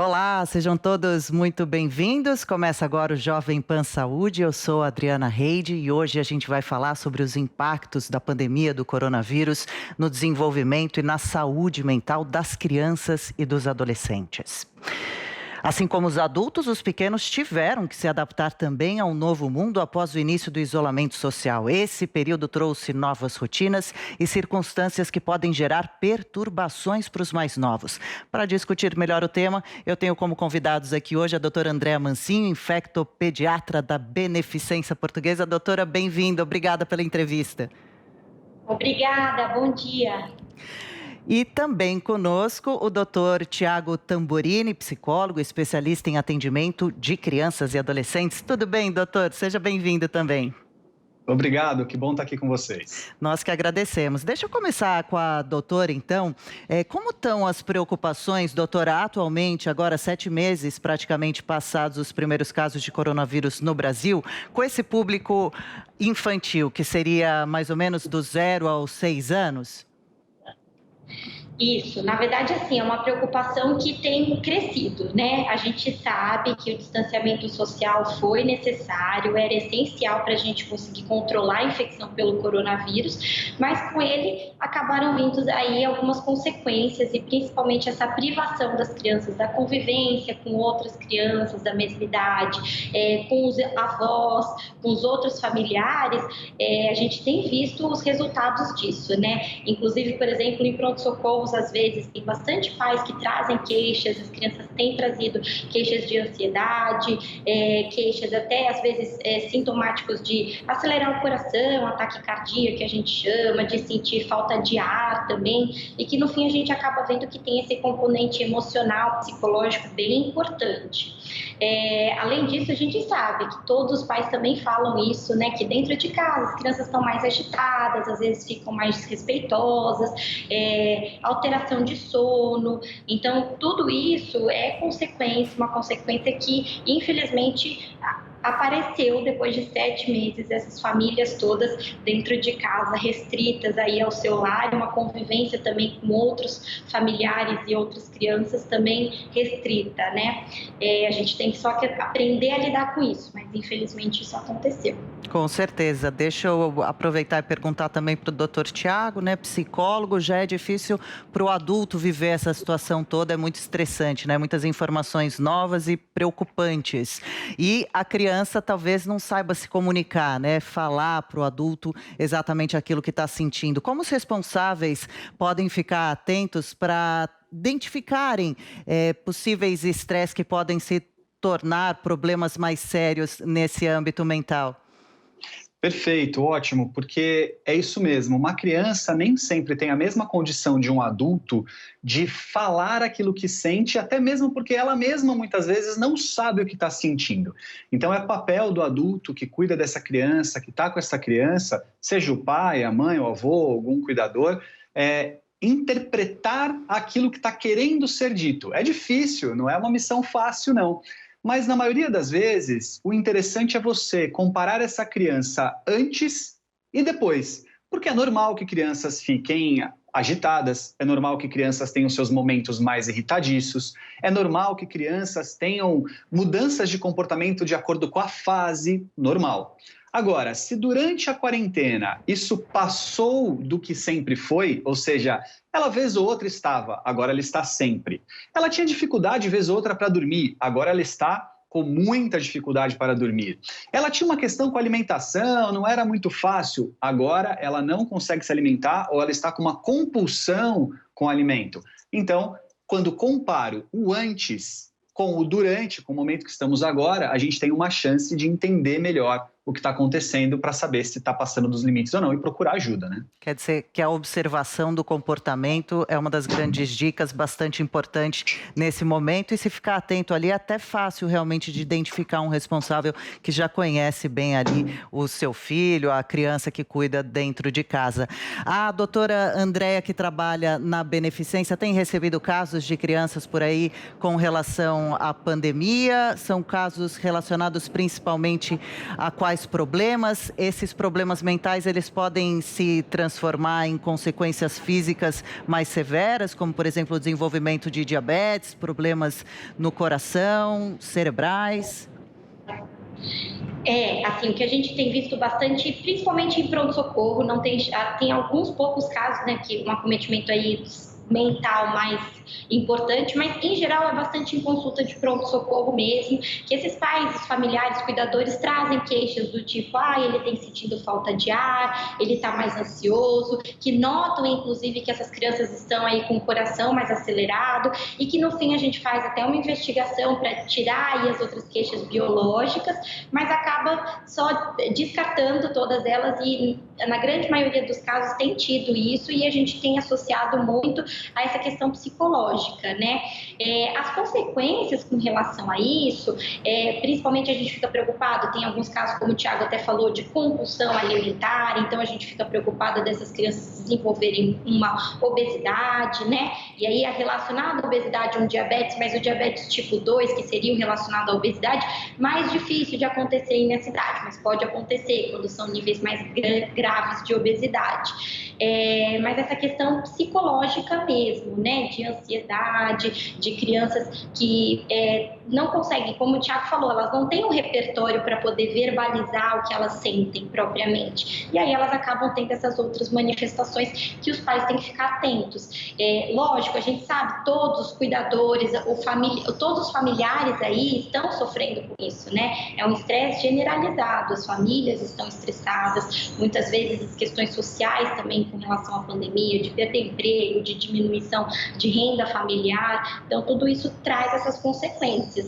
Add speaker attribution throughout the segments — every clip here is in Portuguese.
Speaker 1: Olá, sejam todos muito bem-vindos. Começa agora o Jovem Pan Saúde. Eu sou a Adriana Reide e hoje a gente vai falar sobre os impactos da pandemia do coronavírus no desenvolvimento e na saúde mental das crianças e dos adolescentes. Assim como os adultos, os pequenos tiveram que se adaptar também ao novo mundo após o início do isolamento social. Esse período trouxe novas rotinas e circunstâncias que podem gerar perturbações para os mais novos. Para discutir melhor o tema, eu tenho como convidados aqui hoje a doutora Andréa Mancinho, infectopediatra da Beneficência Portuguesa. Doutora, bem-vinda. Obrigada pela entrevista.
Speaker 2: Obrigada, bom dia.
Speaker 1: E também conosco o doutor Tiago Tamborini, psicólogo, especialista em atendimento de crianças e adolescentes. Tudo bem, doutor? Seja bem-vindo também.
Speaker 3: Obrigado, que bom estar aqui com vocês.
Speaker 1: Nós que agradecemos. Deixa eu começar com a doutora, então. Como estão as preocupações, doutora, atualmente, agora 7 meses praticamente passados os primeiros casos de coronavírus no Brasil, com esse público infantil, que seria mais ou menos do 0 aos 6 anos?
Speaker 2: Isso, na verdade, assim, é uma preocupação que tem crescido, né? A gente sabe que o distanciamento social foi necessário, era essencial para a gente conseguir controlar a infecção pelo coronavírus, mas com ele acabaram vindo aí algumas consequências e principalmente essa privação das crianças da convivência com outras crianças da mesma idade, com os avós, com os outros familiares. A gente tem visto os resultados disso, né? Inclusive, por exemplo, em pronto-socorro, às vezes tem bastante pais que trazem queixas, as crianças têm trazido queixas de ansiedade, queixas até às vezes sintomáticos de acelerar o coração, ataque cardíaco que a gente chama, de sentir falta de ar também, e que no fim a gente acaba vendo que tem esse componente emocional, psicológico bem importante. Além disso, a gente sabe que todos os pais também falam isso, né, que dentro de casa as crianças estão mais agitadas, às vezes ficam mais desrespeitosas, alteração de sono. Então, tudo isso é uma consequência que, infelizmente, apareceu depois de 7 meses, essas famílias todas dentro de casa, restritas aí ao seu lar, uma convivência também com outros familiares e outras crianças também restrita, né? A gente tem só que aprender a lidar com isso, mas infelizmente isso aconteceu.
Speaker 1: Com certeza. Deixa eu aproveitar e perguntar também para o doutor Tiago, né? Psicólogo, já é difícil para o adulto viver essa situação toda, é muito estressante, né? Muitas informações novas e preocupantes. E a criança talvez não saiba se comunicar, né? Falar para o adulto exatamente aquilo que está sentindo. Como os responsáveis podem ficar atentos para identificarem possíveis estresses que podem se tornar problemas mais sérios nesse âmbito mental?
Speaker 3: Perfeito, ótimo, porque é isso mesmo. Uma criança nem sempre tem a mesma condição de um adulto de falar aquilo que sente, até mesmo porque ela mesma muitas vezes não sabe o que está sentindo. Então é papel do adulto que cuida dessa criança, que está com essa criança, seja o pai, a mãe, o avô, algum cuidador, interpretar aquilo que está querendo ser dito. É difícil, não é uma missão fácil, não. Mas, na maioria das vezes, o interessante é você comparar essa criança antes e depois. Porque é normal que crianças fiquem agitadas, é normal que crianças tenham seus momentos mais irritadiços, é normal que crianças tenham mudanças de comportamento de acordo com a fase, normal. Agora, se durante a quarentena isso passou do que sempre foi, ou seja, ela vez ou outra estava, agora ela está sempre. Ela tinha dificuldade vez ou outra para dormir, agora ela está com muita dificuldade para dormir. Ela tinha uma questão com a alimentação, não era muito fácil, agora ela não consegue se alimentar ou ela está com uma compulsão com o alimento. Então, quando comparo o antes com o durante, com o momento que estamos agora, a gente tem uma chance de entender melhor o que está acontecendo para saber se está passando dos limites ou não e procurar ajuda, né?
Speaker 1: Quer dizer que a observação do comportamento é uma das grandes dicas, bastante importante nesse momento. E se ficar atento ali, é até fácil realmente de identificar um responsável que já conhece bem ali o seu filho, a criança que cuida dentro de casa. A doutora Andréa, que trabalha na Beneficência, tem recebido casos de crianças por aí com relação à pandemia? São casos relacionados principalmente a quais eventuais problemas. Esses problemas mentais, eles podem se transformar em consequências físicas mais severas, como, por exemplo, o desenvolvimento de diabetes, problemas no coração, cerebrais.
Speaker 2: Assim, o que a gente tem visto bastante, principalmente em pronto-socorro, não tem alguns poucos casos, né, que um acometimento aí mental mais importante, mas em geral é bastante em consulta de pronto-socorro mesmo, que esses pais, os familiares, cuidadores trazem queixas do tipo, ele tem sentido falta de ar, ele está mais ansioso, que notam inclusive que essas crianças estão aí com o coração mais acelerado e que no fim a gente faz até uma investigação para tirar aí as outras queixas biológicas, mas acaba só descartando todas elas e na grande maioria dos casos tem tido isso e a gente tem associado muito a essa questão psicológica, né? As consequências com relação a isso, principalmente a gente fica preocupado, tem alguns casos, como o Thiago até falou, de compulsão alimentar, então a gente fica preocupado dessas crianças desenvolverem uma obesidade, né? E aí é relacionado à obesidade um diabetes, mas o diabetes tipo 2, que seria o relacionado à obesidade, mais difícil de acontecer em nessa idade, mas pode acontecer quando são níveis mais graves de obesidade. Mas essa questão psicológica mesmo, né, de ansiedade, de crianças que não conseguem, como o Thiago falou, elas não têm um repertório para poder verbalizar o que elas sentem propriamente. E aí elas acabam tendo essas outras manifestações que os pais têm que ficar atentos. Lógico, a gente sabe, todos os cuidadores, todos os familiares aí estão sofrendo com isso, né? É um estresse generalizado, as famílias estão estressadas, muitas vezes as questões sociais também com relação à pandemia, de perder emprego, de diminuição de renda familiar, então tudo isso traz essas consequências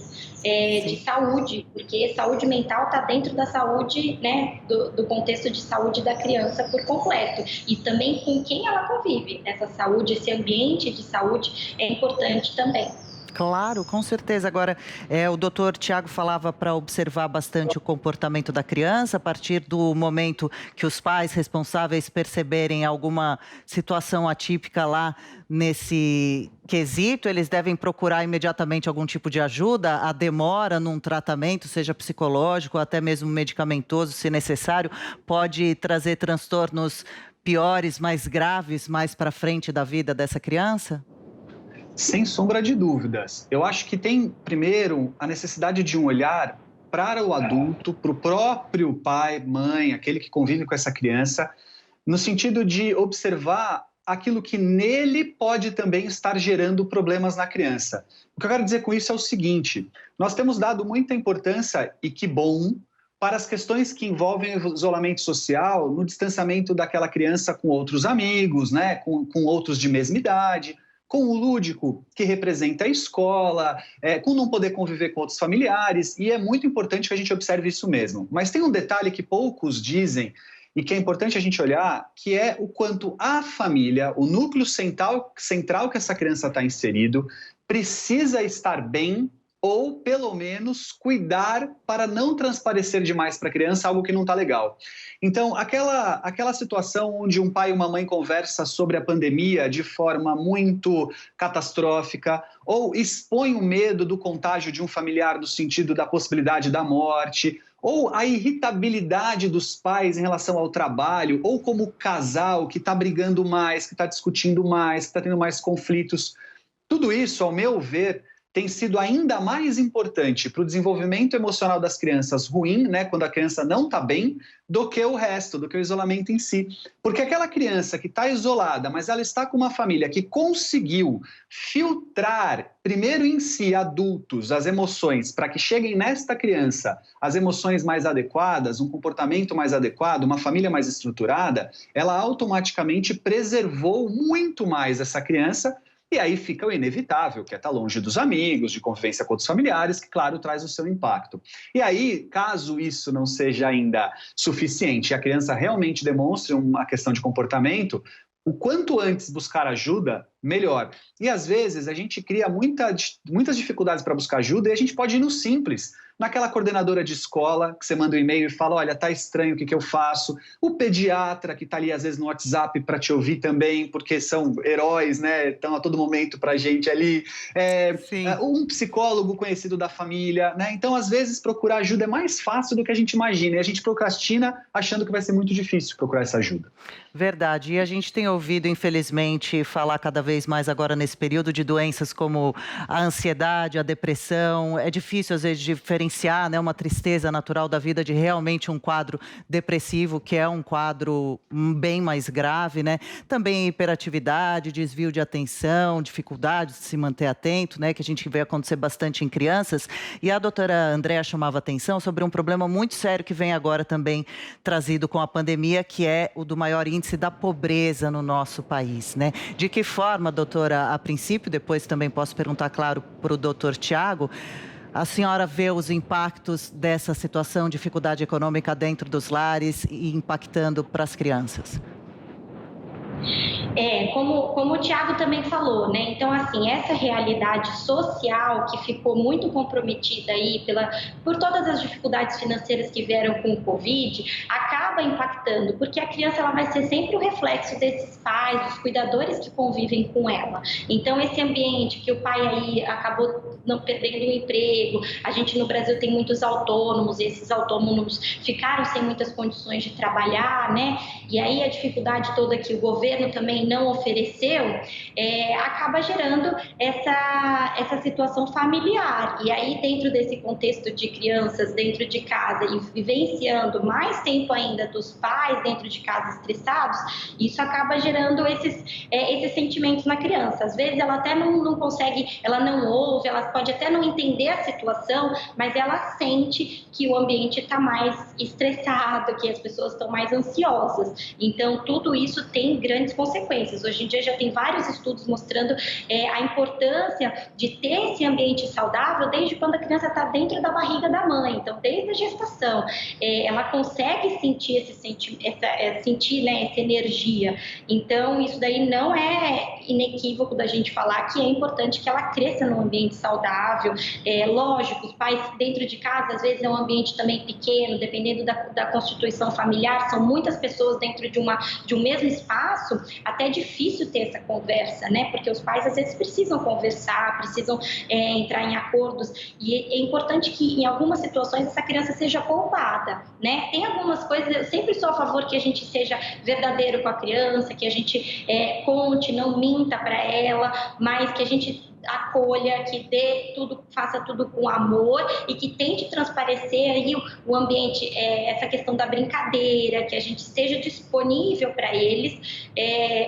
Speaker 2: de saúde, porque saúde mental está dentro da saúde, né, do contexto de saúde da criança por completo, e também com quem ela convive, essa saúde, esse ambiente de saúde é importante também.
Speaker 1: Claro, com certeza. Agora, o doutor Tiago falava para observar bastante o comportamento da criança a partir do momento que os pais responsáveis perceberem alguma situação atípica lá nesse quesito, eles devem procurar imediatamente algum tipo de ajuda. A demora num tratamento, seja psicológico ou até mesmo medicamentoso, se necessário, pode trazer transtornos piores, mais graves, mais para frente da vida dessa criança?
Speaker 3: Sem sombra de dúvidas. Eu acho que tem, primeiro, a necessidade de um olhar para o adulto, para o próprio pai, mãe, aquele que convive com essa criança, no sentido de observar aquilo que nele pode também estar gerando problemas na criança. O que eu quero dizer com isso é o seguinte: nós temos dado muita importância, e que bom, para as questões que envolvem o isolamento social, no distanciamento daquela criança com outros amigos, né, com outros de mesma idade, com o lúdico, que representa a escola, com não poder conviver com outros familiares, e é muito importante que a gente observe isso mesmo. Mas tem um detalhe que poucos dizem, e que é importante a gente olhar, que é o quanto a família, o núcleo central que essa criança está inserido, precisa estar bem, ou pelo menos cuidar para não transparecer demais para a criança algo que não está legal. Então, aquela situação onde um pai e uma mãe conversam sobre a pandemia de forma muito catastrófica, ou expõe o medo do contágio de um familiar no sentido da possibilidade da morte, ou a irritabilidade dos pais em relação ao trabalho, ou como casal que está brigando mais, que está discutindo mais, que está tendo mais conflitos. Tudo isso, ao meu ver, tem sido ainda mais importante para o desenvolvimento emocional das crianças ruim, né, quando a criança não está bem, do que o resto, do que o isolamento em si. Porque aquela criança que está isolada, mas ela está com uma família que conseguiu filtrar, primeiro em si, adultos, as emoções, para que cheguem nesta criança as emoções mais adequadas, um comportamento mais adequado, uma família mais estruturada, ela automaticamente preservou muito mais essa criança. E aí fica o inevitável, que é estar longe dos amigos, de convivência com outros familiares, que, claro, traz o seu impacto. E aí, caso isso não seja ainda suficiente, a criança realmente demonstre uma questão de comportamento, o quanto antes buscar ajuda, melhor. E, às vezes, a gente cria muitas dificuldades para buscar ajuda e a gente pode ir no simples. naquela coordenadora de escola que você manda um e-mail e fala, olha, tá estranho, o que eu faço? O pediatra que está ali às vezes no WhatsApp para te ouvir também, porque são heróis, né? Estão a todo momento para a gente ali. Um psicólogo conhecido da família, né? Então, às vezes, procurar ajuda é mais fácil do que a gente imagina. E a gente procrastina achando que vai ser muito difícil procurar essa ajuda.
Speaker 1: Verdade. E a gente tem ouvido, infelizmente, falar cada vez mais agora nesse período de doenças como a ansiedade, a depressão. É difícil, às vezes, diferenciar, né, uma tristeza natural da vida de realmente um quadro depressivo, que é um quadro bem mais grave, né? Também hiperatividade, desvio de atenção, dificuldade de se manter atento, né, que a gente vê acontecer bastante em crianças. E a doutora Andréa chamava atenção sobre um problema muito sério que vem agora também trazido com a pandemia, que é o do maior índice da pobreza no nosso país, né? De que forma, doutora, a princípio, depois também posso perguntar, claro, para o doutor Tiago, a senhora vê os impactos dessa situação, dificuldade econômica dentro dos lares e impactando para as crianças?
Speaker 2: Como o Tiago também falou, né? Então, assim, essa realidade social que ficou muito comprometida aí por todas as dificuldades financeiras que vieram com o Covid, acaba impactando, porque a criança ela vai ser sempre o reflexo desses pais, dos cuidadores que convivem com ela. Então, esse ambiente que o pai aí acabou não perdendo o emprego, a gente no Brasil tem muitos autônomos, e esses autônomos ficaram sem muitas condições de trabalhar, né? E aí a dificuldade toda que o governo também não ofereceu, acaba gerando essa situação familiar. E aí, dentro desse contexto de crianças dentro de casa e vivenciando mais tempo ainda dos pais dentro de casa estressados, isso acaba gerando esses sentimentos na criança. Às vezes ela até não consegue, ela não ouve, ela pode até não entender a situação, mas ela sente que o ambiente está mais estressado, que as pessoas estão mais ansiosas. Então, tudo isso tem grandes consequências. Hoje em dia já tem vários estudos mostrando a importância de ter esse ambiente saudável desde quando a criança está dentro da barriga da mãe. Então, desde a gestação, ela consegue sentir sentir, né, essa energia. Então, isso daí não é inequívoco da gente falar que é importante que ela cresça num ambiente saudável. Lógico, os pais dentro de casa, às vezes é um ambiente também pequeno, dependendo da constituição familiar, são muitas pessoas dentro de um mesmo espaço, até é difícil ter essa conversa, né? Porque os pais às vezes precisam conversar, precisam entrar em acordos, e é importante que em algumas situações essa criança seja poupada, né? Tem algumas coisas, eu sempre sou a favor que a gente seja verdadeiro com a criança, que a gente conte, não minta para ela, mas que a gente acolha, que faça tudo com amor e que tente transparecer aí o ambiente, essa questão da brincadeira, que a gente esteja disponível para eles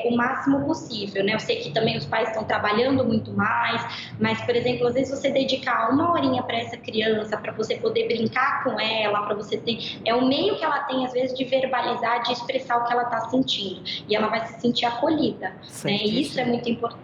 Speaker 2: o máximo possível, né? Eu sei que também os pais estão trabalhando muito mais, mas, por exemplo, às vezes você dedicar uma horinha para essa criança, para você poder brincar com ela, para você ter, é um meio que ela tem, às vezes, de verbalizar, de expressar o que ela está sentindo, e ela vai se sentir acolhida, né? E isso é muito importante.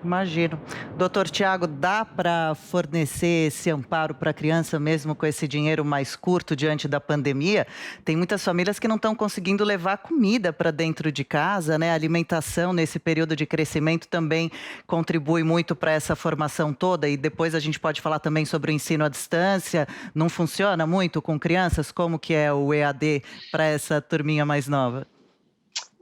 Speaker 1: Imagino. Doutor Tiago, dá para fornecer esse amparo para a criança mesmo com esse dinheiro mais curto diante da pandemia? Tem muitas famílias que não estão conseguindo levar comida para dentro de casa, né? A alimentação nesse período de crescimento também contribui muito para essa formação toda, e depois a gente pode falar também sobre o ensino à distância. Não funciona muito com crianças? Como que é o EAD para essa turminha mais nova?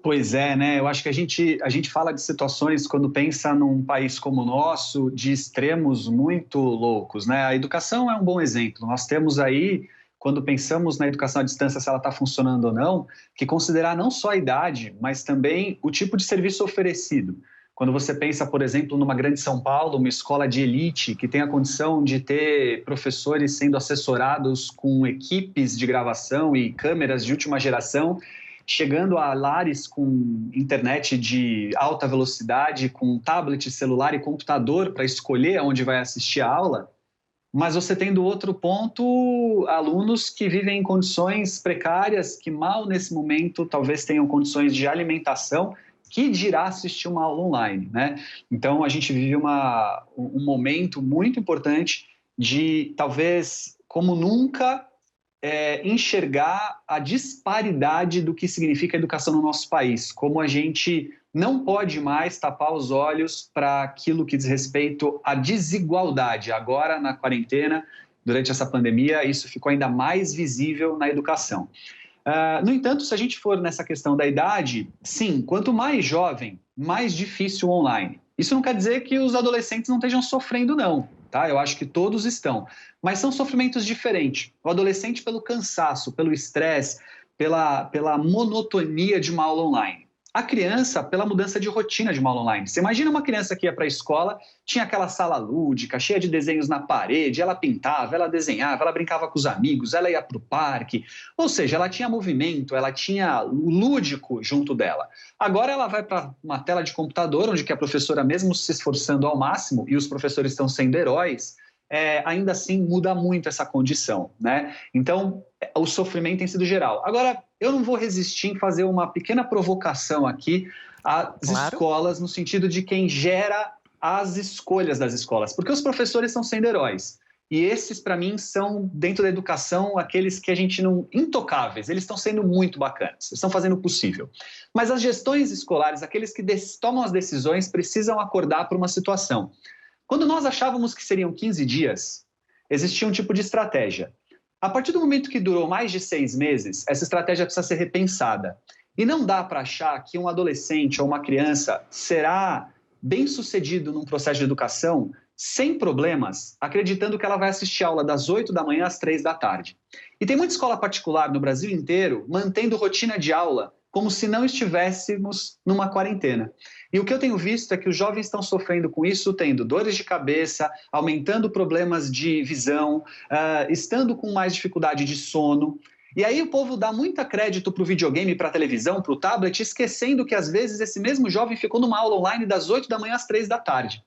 Speaker 3: Pois é, né? Eu acho que a gente fala de situações, quando pensa num país como o nosso, de extremos muito loucos, né? A educação é um bom exemplo. Nós temos aí, quando pensamos na educação à distância, se ela está funcionando ou não, que considerar não só a idade, mas também o tipo de serviço oferecido. Quando você pensa, por exemplo, numa grande São Paulo, uma escola de elite que tem a condição de ter professores sendo assessorados com equipes de gravação e câmeras de última geração, chegando a lares com internet de alta velocidade, com tablet, celular e computador para escolher onde vai assistir a aula, mas você tem do outro ponto alunos que vivem em condições precárias, que mal nesse momento talvez tenham condições de alimentação, que dirá assistir uma aula online, né? Então a gente vive um momento muito importante de, talvez como nunca, enxergar a disparidade do que significa a educação no nosso país, como a gente não pode mais tapar os olhos para aquilo que diz respeito à desigualdade. Agora, na quarentena, durante essa pandemia, isso ficou ainda mais visível na educação. No entanto, se a gente for nessa questão da idade, sim, quanto mais jovem, mais difícil o online. Isso não quer dizer que os adolescentes não estejam sofrendo, não, tá? Eu acho que todos estão, mas são sofrimentos diferentes. O adolescente pelo cansaço, pelo estresse, pela monotonia de uma aula online. A criança, pela mudança de rotina de uma aula online. Você imagina uma criança que ia para a escola, tinha aquela sala lúdica, cheia de desenhos na parede, ela pintava, ela desenhava, ela brincava com os amigos, ela ia para o parque. Ou seja, ela tinha movimento, ela tinha o lúdico junto dela. Agora ela vai para uma tela de computador, onde que a professora, mesmo se esforçando ao máximo, e os professores estão sendo heróis, ainda assim muda muito essa condição, né? Então, o sofrimento tem sido geral. Agora, eu não vou resistir em fazer uma pequena provocação aqui às escolas, no sentido de quem gera as escolhas das escolas, porque os professores estão sendo heróis. E esses, para mim, são, dentro da educação, aqueles que a gente não... intocáveis, eles estão sendo muito bacanas, estão fazendo o possível. Mas as gestões escolares, aqueles que tomam as decisões, precisam acordar para uma situação. Quando nós achávamos que seriam 15 dias, existia um tipo de estratégia. A partir do momento que durou mais de 6 meses, essa estratégia precisa ser repensada. E não dá para achar que um adolescente ou uma criança será bem-sucedido num processo de educação sem problemas, acreditando que ela vai assistir aula das 8 da manhã às 3 da tarde. E tem muita escola particular no Brasil inteiro mantendo rotina de aula como se não estivéssemos numa quarentena. E o que eu tenho visto é que os jovens estão sofrendo com isso, tendo dores de cabeça, aumentando problemas de visão, estando com mais dificuldade de sono. E aí o povo dá muito crédito para o videogame, para a televisão, para o tablet, esquecendo que às vezes esse mesmo jovem ficou numa aula online das 8 da manhã às 3 da tarde.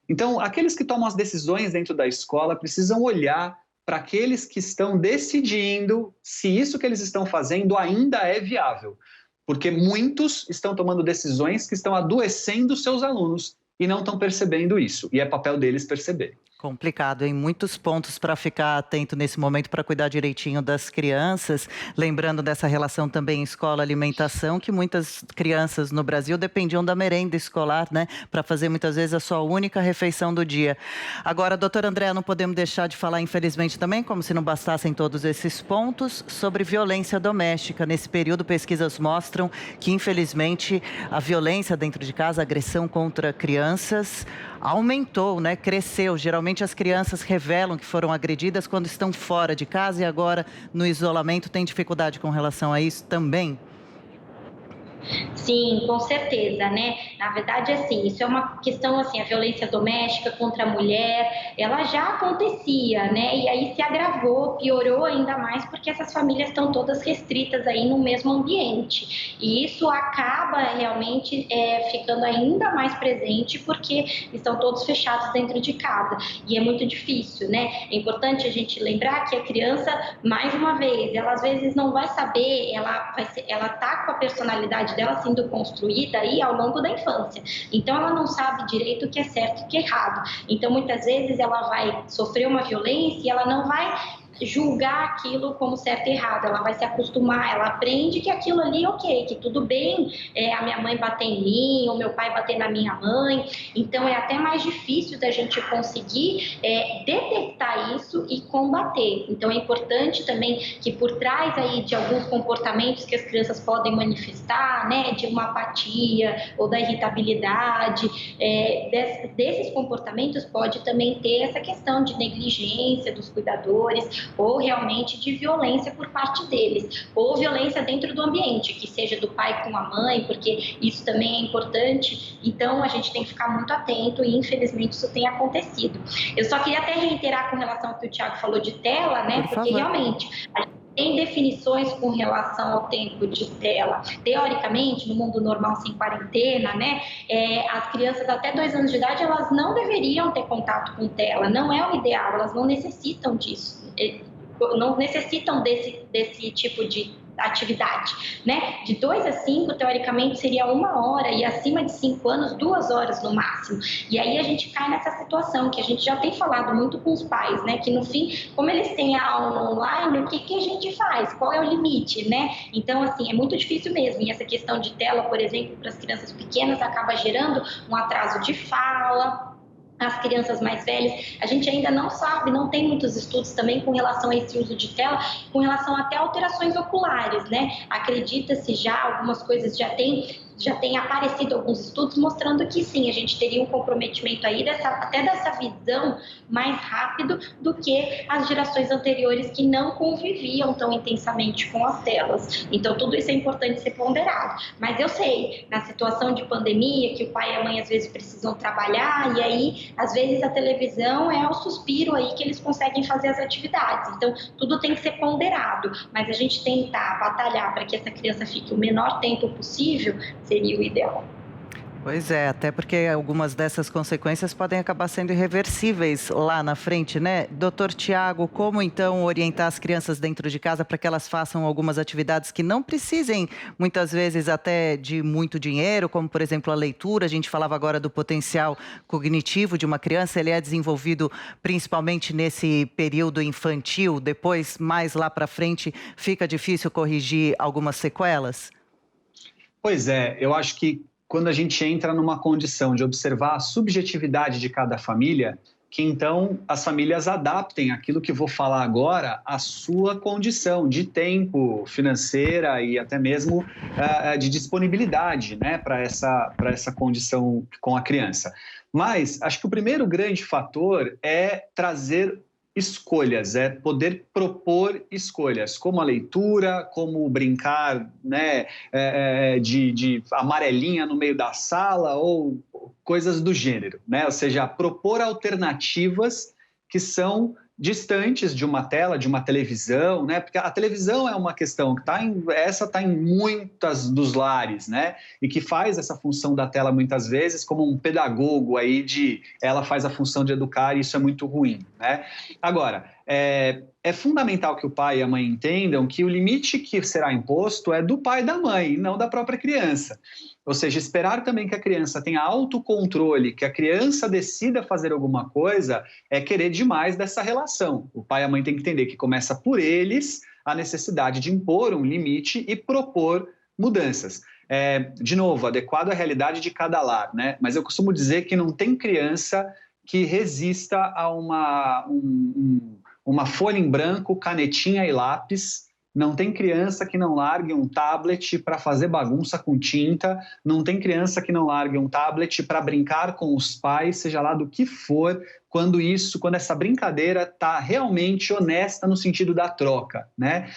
Speaker 3: Então, aqueles que tomam as decisões dentro da escola precisam olhar para aqueles que estão decidindo se isso que eles estão fazendo ainda é viável. Porque muitos estão tomando decisões que estão adoecendo seus alunos e não estão percebendo isso. E é papel deles perceber.
Speaker 1: Complicado, em muitos pontos para ficar atento nesse momento, para cuidar direitinho das crianças. Lembrando dessa relação também escola-alimentação, que muitas crianças no Brasil dependiam da merenda escolar, né? Para fazer muitas vezes a sua única refeição do dia. Agora, doutora Andréa, não podemos deixar de falar, infelizmente também, como se não bastassem todos esses pontos, sobre violência doméstica. Nesse período, pesquisas mostram que, infelizmente, a violência dentro de casa, a agressão contra crianças, aumentou, né? Cresceu. Geralmente as crianças revelam que foram agredidas quando estão fora de casa e agora no isolamento tem dificuldade com relação a isso também?
Speaker 2: Sim, com certeza, né? Na verdade, assim, isso é uma questão, assim, a violência doméstica contra a mulher, ela já acontecia, né? E aí se agravou, piorou ainda mais porque essas famílias estão todas restritas aí no mesmo ambiente. E isso acaba realmente ficando ainda mais presente porque estão todos fechados dentro de casa. E é muito difícil, né? É importante a gente lembrar que a criança, mais uma vez, ela às vezes não vai saber, ela tá com a personalidade dela sendo construída aí ao longo da infância. Então, ela não sabe direito o que é certo e o que é errado. Então, muitas vezes, ela vai sofrer uma violência e ela não vai julgar aquilo como certo e errado, ela vai se acostumar, ela aprende que aquilo ali é ok, que tudo bem a minha mãe bater em mim, ou meu pai bater na minha mãe. Então é até mais difícil da gente conseguir detectar isso e combater. Então é importante também que por trás aí de alguns comportamentos que as crianças podem manifestar, né, de uma apatia ou da irritabilidade, desses comportamentos pode também ter essa questão de negligência dos cuidadores, ou realmente de violência por parte deles, ou violência dentro do ambiente, que seja do pai com a mãe, porque isso também é importante. Então a gente tem que ficar muito atento e infelizmente isso tem acontecido. Eu só queria até reiterar com relação ao que o Thiago falou de tela, né? Porque realmente a gente tem definições com relação ao tempo de tela. Teoricamente, no mundo normal sem quarentena, né, as crianças até 2 anos de idade, elas não deveriam ter contato com tela, não é o ideal, elas não necessitam disso, não necessitam desse tipo de atividade, né? De 2 a 5, teoricamente, seria 1 hora, e acima de 5 anos, 2 horas no máximo. E aí a gente cai nessa situação que a gente já tem falado muito com os pais, né? Que no fim, como eles têm a aula online, o que a gente faz? Qual é o limite, né? Então, assim, é muito difícil mesmo. E essa questão de tela, por exemplo, para as crianças pequenas, acaba gerando um atraso de fala, as crianças mais velhas, a gente ainda não sabe, não tem muitos estudos também com relação a esse uso de tela, com relação até a alterações oculares, né? Acredita-se já, algumas coisas já tem aparecido alguns estudos mostrando que sim, a gente teria um comprometimento aí até dessa visão mais rápido do que as gerações anteriores que não conviviam tão intensamente com as telas. Então, tudo isso é importante ser ponderado. Mas eu sei, na situação de pandemia, que o pai e a mãe às vezes precisam trabalhar, e aí, às vezes, a televisão é o suspiro aí que eles conseguem fazer as atividades. Então, tudo tem que ser ponderado. Mas a gente tentar batalhar para que essa criança fique o menor tempo possível seria o ideal.
Speaker 1: Pois é, até porque algumas dessas consequências podem acabar sendo irreversíveis lá na frente, né? Doutor Tiago, como então orientar as crianças dentro de casa para que elas façam algumas atividades que não precisem, muitas vezes, até de muito dinheiro, como, por exemplo, a leitura? A gente falava agora do potencial cognitivo de uma criança, ele é desenvolvido principalmente nesse período infantil, depois, mais lá para frente, fica difícil corrigir algumas sequelas?
Speaker 3: Pois é, eu acho que quando a gente entra numa condição de observar a subjetividade de cada família, que então as famílias adaptem aquilo que vou falar agora à sua condição de tempo, financeira e até mesmo de disponibilidade, né, para essa condição com a criança. Mas acho que o primeiro grande fator é trazer escolhas, é poder propor escolhas, como a leitura, como brincar, né, de amarelinha no meio da sala ou coisas do gênero, né? Ou seja, propor alternativas que são distantes de uma tela, de uma televisão, né? Porque a televisão é uma questão que está em muitas dos lares, né? E que faz essa função da tela muitas vezes como um pedagogo aí ela faz a função de educar e isso é muito ruim, né? Agora, é fundamental que o pai e a mãe entendam que o limite que será imposto é do pai e da mãe, não da própria criança. Ou seja, esperar também que a criança tenha autocontrole, que a criança decida fazer alguma coisa, é querer demais dessa relação. O pai e a mãe têm que entender que começa por eles a necessidade de impor um limite e propor mudanças. De novo, adequado à realidade de cada lar, né? Mas eu costumo dizer que não tem criança que resista a uma folha em branco, canetinha e lápis. Não tem criança que não largue um tablet para fazer bagunça com tinta, não tem criança que não largue um tablet para brincar com os pais, seja lá do que for, quando essa brincadeira está realmente honesta no sentido da troca, né?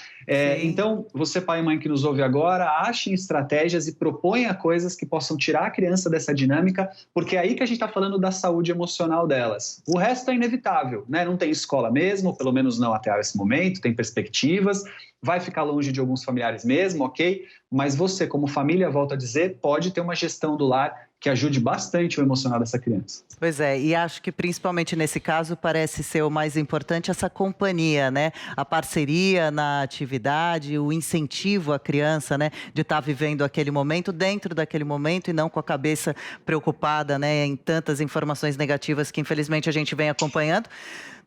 Speaker 3: Então, você pai e mãe que nos ouve agora, achem estratégias e proponha coisas que possam tirar a criança dessa dinâmica, porque é aí que a gente está falando da saúde emocional delas. O resto é inevitável, né? Não tem escola mesmo, pelo menos não até esse momento, tem perspectivas, vai ficar longe de alguns familiares mesmo, ok? Mas você, como família, volto a dizer, pode ter uma gestão do lar que ajude bastante o emocional dessa criança.
Speaker 1: Pois é, e acho que principalmente nesse caso parece ser o mais importante essa companhia, né? A parceria na atividade, o incentivo à criança, né? De estar vivendo aquele momento dentro daquele momento e não com a cabeça preocupada, né? Em tantas informações negativas que infelizmente a gente vem acompanhando.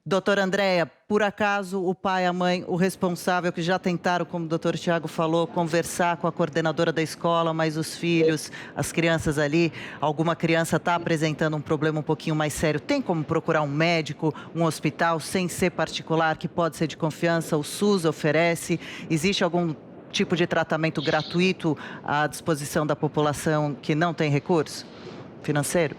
Speaker 1: Doutora Andréia, por acaso o pai, a mãe, o responsável, que já tentaram, como o doutor Tiago falou, conversar com a coordenadora da escola, mas os filhos, as crianças ali, alguma criança está apresentando um problema um pouquinho mais sério, tem como procurar um médico, um hospital, sem ser particular, que pode ser de confiança, o SUS oferece? Existe algum tipo de tratamento gratuito à disposição da população que não tem recurso financeiro?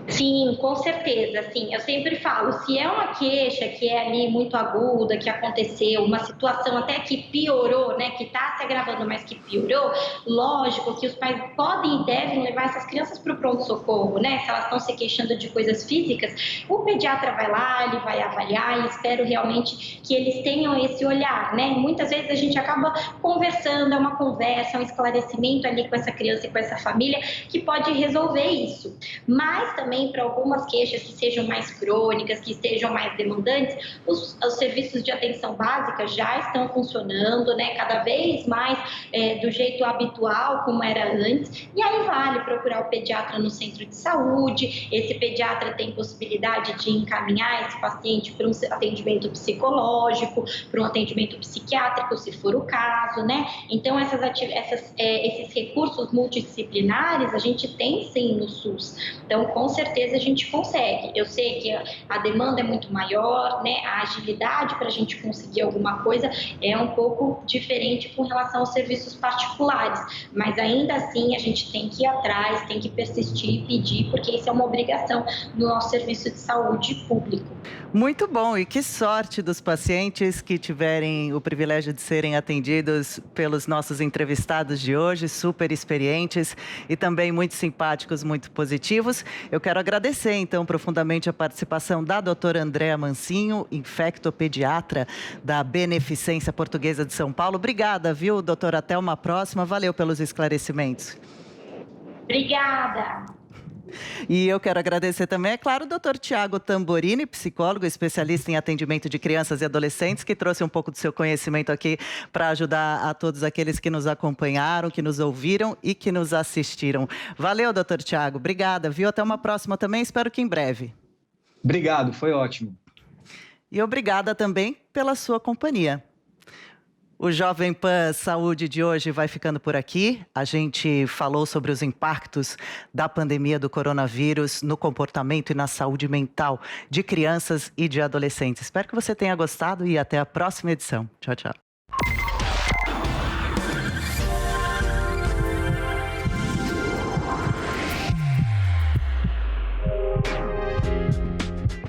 Speaker 2: Sim, com certeza. Assim, eu sempre falo, se é uma queixa que é ali muito aguda, que aconteceu, uma situação até que piorou, né, que está se agravando, mas que piorou, lógico que os pais podem e devem levar essas crianças para o pronto-socorro, né? Se elas estão se queixando de coisas físicas, o pediatra vai lá, ele vai avaliar e espero realmente que eles tenham esse olhar, né? Muitas vezes a gente acaba conversando, é uma conversa, um esclarecimento ali com essa criança e com essa família que pode resolver isso. Mas também para algumas queixas que sejam mais crônicas, que estejam mais demandantes, os serviços de atenção básica já estão funcionando, né, cada vez mais do jeito habitual, como era antes, e aí vale procurar o pediatra no centro de saúde. Esse pediatra tem possibilidade de encaminhar esse paciente para um atendimento psicológico, para um atendimento psiquiátrico, se for o caso, né? Então, esses recursos multidisciplinares a gente tem sim no SUS. Então, com certeza, certeza a gente consegue. Eu sei que a demanda é muito maior, né? A agilidade para a gente conseguir alguma coisa é um pouco diferente com relação aos serviços particulares, mas ainda assim a gente tem que ir atrás, tem que persistir e pedir, porque isso é uma obrigação do nosso serviço de saúde público.
Speaker 1: Muito bom, e que sorte dos pacientes que tiverem o privilégio de serem atendidos pelos nossos entrevistados de hoje, super experientes e também muito simpáticos, muito positivos. Eu quero agradecer, então, profundamente a participação da doutora Andréa Mansinho, infectopediatra da Beneficência Portuguesa de São Paulo. Obrigada, viu, doutora? Até uma próxima. Valeu pelos esclarecimentos.
Speaker 2: Obrigada!
Speaker 1: E eu quero agradecer também, é claro, o doutor Tiago Tamborini, psicólogo, especialista em atendimento de crianças e adolescentes, que trouxe um pouco do seu conhecimento aqui para ajudar a todos aqueles que nos acompanharam, que nos ouviram e que nos assistiram. Valeu, doutor Tiago. Obrigada, viu? Até uma próxima também, espero que em breve.
Speaker 3: Obrigado, foi ótimo.
Speaker 1: E obrigada também pela sua companhia. O Jovem Pan Saúde de hoje vai ficando por aqui. A gente falou sobre os impactos da pandemia do coronavírus no comportamento e na saúde mental de crianças e de adolescentes. Espero que você tenha gostado e até a próxima edição. Tchau, tchau.